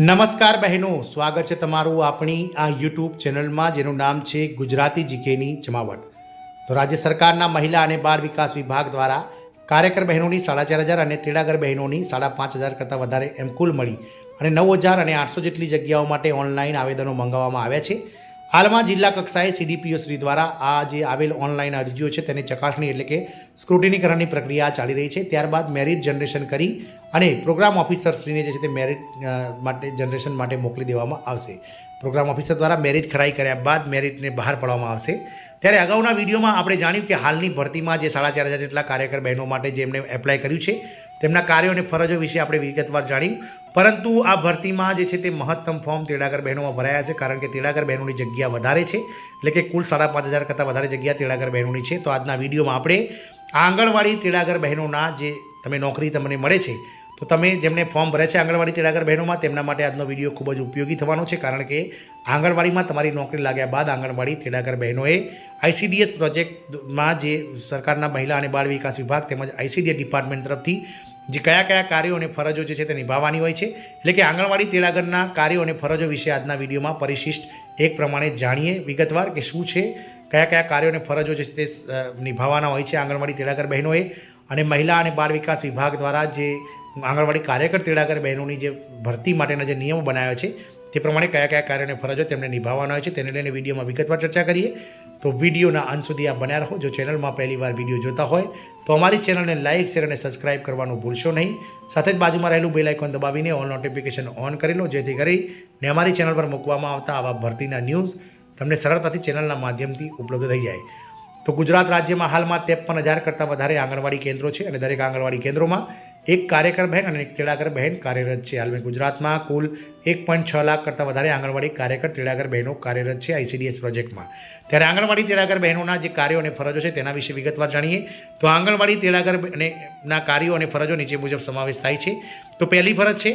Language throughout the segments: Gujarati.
નમસ્કાર બહેનો, સ્વાગત છે તમારું આપણી આ યુટ્યુબ ચેનલમાં જેનું નામ છે ગુજરાતી જીકેની જમાવટ। તો રાજ્ય સરકારના મહિલા અને બાળ વિકાસ વિભાગ દ્વારા કાર્યકર બહેનોની 4,500 અને તેડાગર બહેનોની 5,500 કરતાં વધારે એમ કુલ મળી અને 9,800 જેટલી જગ્યાઓ માટે ઓનલાઈન આવેદનો મંગાવવામાં આવ્યા છે। હાલમાં જિલ્લા કક્ષાએ સીડીપીઓ શ્રી દ્વારા આ જે આવેલ ઓનલાઈન અરજીઓ છે તેની ચકાસણી એટલે કે સ્ક્રુટિનીકરણની પ્રક્રિયા ચાલી રહી છે। ત્યારબાદ મેરિટ જનરેશન કરી અને પ્રોગ્રામ ઓફિસરશ્રીને જે છે તે મેરિટ માટે જનરેશન માટે મોકલી દેવામાં આવશે। પ્રોગ્રામ ઓફિસર દ્વારા મેરિટ ખરાઈ કર્યા બાદ મેરિટને બહાર પાડવામાં આવશે। ત્યારે અગાઉના વિડીયોમાં આપણે જાણ્યું કે હાલની ભરતીમાં જે 4,500 જેટલા કાર્યકર બહેનો માટે જેમણે એપ્લાય કર્યું છે તેમના કાર્યો અને ફરજો વિશે આપણે વિગતવાર જાણ્યું। પરંતુ આ ભરતીમાં જે છે તે મહત્તમ ફોર્મ તેડાગર બહેનોમાં ભરાયા છે, કારણ કે તેડાગર બહેનોની જગ્યા વધારે છે, એટલે કે કુલ 5,500 કરતાં વધારે જગ્યા તેડાગર બહેનોની છે। તો આજના વિડીયોમાં આપણે આંગણવાડી તેડાગર બહેનોના જે તમે નોકરી તમને મળે છે તો તમે જેમને ફોર્મ ભરે છે આંગણવાડી તેડાગર બહેનોમાં તેમના માટે આજનો વિડીયો ખૂબ જ ઉપયોગી થવાનો છે, કારણ કે આંગણવાડીમાં તમારી નોકરી લાગ્યા બાદ આંગણવાડી તેડાગર બહેનોએ ICDS પ્રોજેક્ટમાં જે સરકારના મહિલા અને બાળ વિકાસ વિભાગ તેમજ ICDS ડિપાર્ટમેન્ટ તરફથી જે કયા કાર્યો અને ફરજો જે છે તે નિભાવવાની હોય છે, એટલે કે આંગણવાડી તેડાગરના કાર્યો અને ફરજો વિશે આજના વિડીયોમાં પરિશિષ્ટ એક પ્રમાણે જાણીએ વિગતવાર કે શું છે, કયા કાર્યો અને ફરજો જે છે તે નિભાવવાના હોય છે આંગણવાડી તેડાગર બહેનોએ। અને મહિલા અને બાળ વિકાસ વિભાગ દ્વારા જે આંગણવાડી કાર્યકર તેડાગર બહેનોની જે ભરતી માટેના જે નિયમો બનાવ્યા છે તે પ્રમાણે કયા કાર્યો અને ફરજો તેમને નિભાવવાના હોય છે તેને લઈને વિડીયોમાં વિગતવાર ચર્ચા કરીએ। તો વિડીયોના અંત સુધી આ બન્યા રહો। જો ચેનલમાં પહેલીવાર વિડીયો જોતા હોય તો અમારી ચેનલને લાઇક, શેર અને સબસ્ક્રાઇબ કરવાનું ભૂલશો નહીં। સાથે જ બાજુમાં રહેલું બેલ આઇકોન દબાવીને ઓલ નોટિફિકેશન ઓન કરી લો, જેથી કરીને અમારી ચેનલ પર મૂકવામાં આવતા આવા ભરતીના ન્યૂઝ તમને સરળતાથી ચેનલના માધ્યમથી ઉપલબ્ધ થઈ જાય। તો ગુજરાત રાજ્યમાં હાલમાં 53,000 કરતાં વધારે આંગણવાડી કેન્દ્રો છે અને દરેક આંગણવાડી કેન્દ્રોમાં એક કાર્યકર બહેન અને એક તેડાગર બહેન કાર્યરત છે। હાલમાં ગુજરાતમાં કુલ 1.6 લાખ કરતાં વધારે આંગણવાડી કાર્યકર તેડાગર બહેનો કાર્યરત છે ICDS પ્રોજેક્ટમાં। ત્યારે આંગણવાડી તેડાગર બહેનોના જે કાર્યો અને ફરજો છે તેના વિશે વિગતવાર જાણીએ। તો આંગણવાડી તેડાગર ના કાર્યો અને ફરજો નીચે મુજબ સમાવેશ થાય છે। તો પહેલી ફરજ છે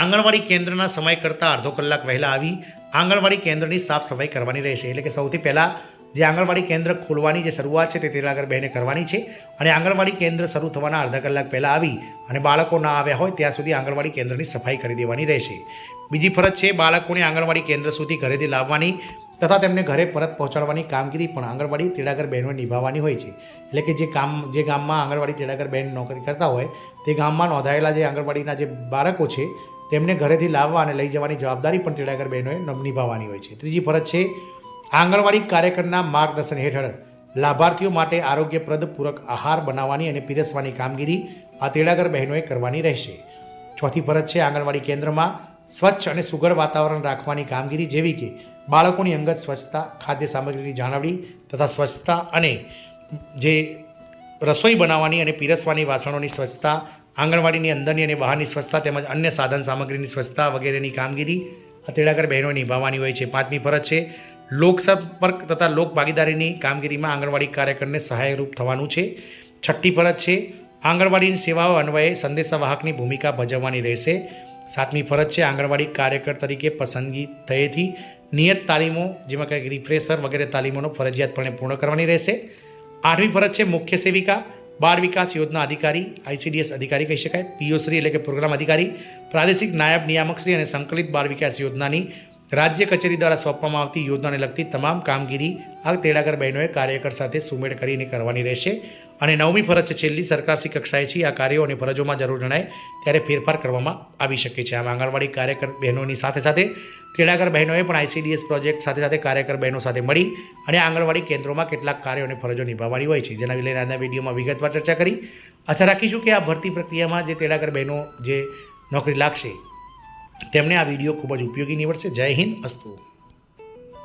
આંગણવાડી કેન્દ્રના સમય કરતાં અડધો કલાક વહેલા આવી આંગણવાડી કેન્દ્રની સાફ સફાઈ કરવાની રહેશે। એટલે કે સૌથી પહેલાં જે આંગણવાડી કેન્દ્ર ખોલવાની જે શરૂઆત છે તે તેડાગર બહેને કરવાની છે અને આંગણવાડી કેન્દ્ર શરૂ થવાના અડધા કલાક પહેલાં આવી અને બાળકો ના આવ્યા હોય ત્યાં સુધી આંગણવાડી કેન્દ્રની સફાઈ કરી દેવાની રહેશે। બીજી ફરજ છે બાળકોને આંગણવાડી કેન્દ્ર સુધી ઘરેથી લાવવાની તથા તેમને ઘરે પરત પહોંચાડવાની કામગીરી પણ આંગણવાડી તેડાગર બહેનોએ નિભાવવાની હોય છે। એટલે કે જે ગામમાં આંગણવાડી તેડાગર બહેન નોકરી કરતા હોય તે ગામમાં નોંધાયેલા જે આંગણવાડીના જે બાળકો છે તેમને ઘરેથી લાવવા અને લઈ જવાની જવાબદારી પણ તેડાગર બહેનોએ નિભાવવાની હોય છે। ત્રીજી ફરજ છે આંગણવાડી કાર્યકરના માર્ગદર્શન હેઠળ લાભાર્થીઓ માટે આરોગ્યપ્રદ પૂરક આહાર બનાવવાની અને પીરસવાની કામગીરી આ તેડાગર બહેનોએ કરવાની રહેશે। ચોથી ફરજ છે આંગણવાડી કેન્દ્રમાં સ્વચ્છ અને સુઘડ વાતાવરણ રાખવાની કામગીરી, જેવી કે બાળકોની અંગત સ્વચ્છતા, ખાદ્ય સામગ્રીની જાળવણી તથા સ્વચ્છતા અને જે રસોઈ બનાવવાની અને પીરસવાની વાસણોની સ્વચ્છતા, આંગણવાડીની અંદરની અને બહારની સ્વચ્છતા તેમજ અન્ય સાધન સામગ્રીની સ્વચ્છતા વગેરેની કામગીરી આ તેડાગર બહેનોએ નિભાવવાની હોય છે। પાંચમી ફરજ છે લોકસંપર્ક તથા લોક ભાગીદારીની કામગીરીમાં આંગણવાડી કાર્યકરને સહાયરૂપ થવાનું છે। છઠ્ઠી ફરજ છે આંગણવાડીની સેવાઓ અન્વયે સંદેશાવાહકની ભૂમિકા ભજવવાની રહેશે। સાતમી ફરજ છે આંગણવાડી કાર્યકર તરીકે પસંદગી થયેથી નિયત તાલીમો જેમાં કંઈક રિફ્રેશર વગેરે તાલીમોનો ફરજિયાતપણે પૂર્ણ કરવાની રહેશે। આઠમી ફરજ છે મુખ્ય સેવિકા, બાળ વિકાસ યોજના અધિકારી, ICDS અધિકારી કહી શકાય, PO શ્રી એટલે કે પ્રોગ્રામ અધિકારી, પ્રાદેશિક નાયબ નિયામક શ્રી અને સંકલિત બાળ વિકાસ યોજનાની રાજ્ય કચેરી દ્વારા સોંપવામાં આવતી યોજનાને લગતી તમામ કામગીરી આ તેડાગર બહેનોએ કાર્યકર સાથે સુમેળ કરીને કરવાની રહેશે। અને નવમી ફરજ છે છેલ્લી સરકારશ્રી કક્ષાએથી આ કાર્યો અને ફરજોમાં જરૂર જણાય ત્યારે ફેરફાર કરવામાં આવી શકે છે। આમ આંગણવાડી કાર્યકર બહેનોની સાથે સાથે તેડાગર બહેનોએ પણ ICDS પ્રોજેક્ટ સાથે કાર્યકર બહેનો સાથે મળી અને આંગણવાડી કેન્દ્રોમાં કેટલાક કાર્યો અને ફરજો નિભાવવાની હોય છે, જેના લઈને આજના વિડીયોમાં વિગતવાર ચર્ચા કરી। આશા રાખીશું કે આ ભરતી પ્રક્રિયામાં જે તેડાગર બહેનો જે નોકરી લાગશે તેમને આ વિડીયો ખૂબ જ ઉપયોગી નીવડશે। જય હિન્દ, અસ્તુ।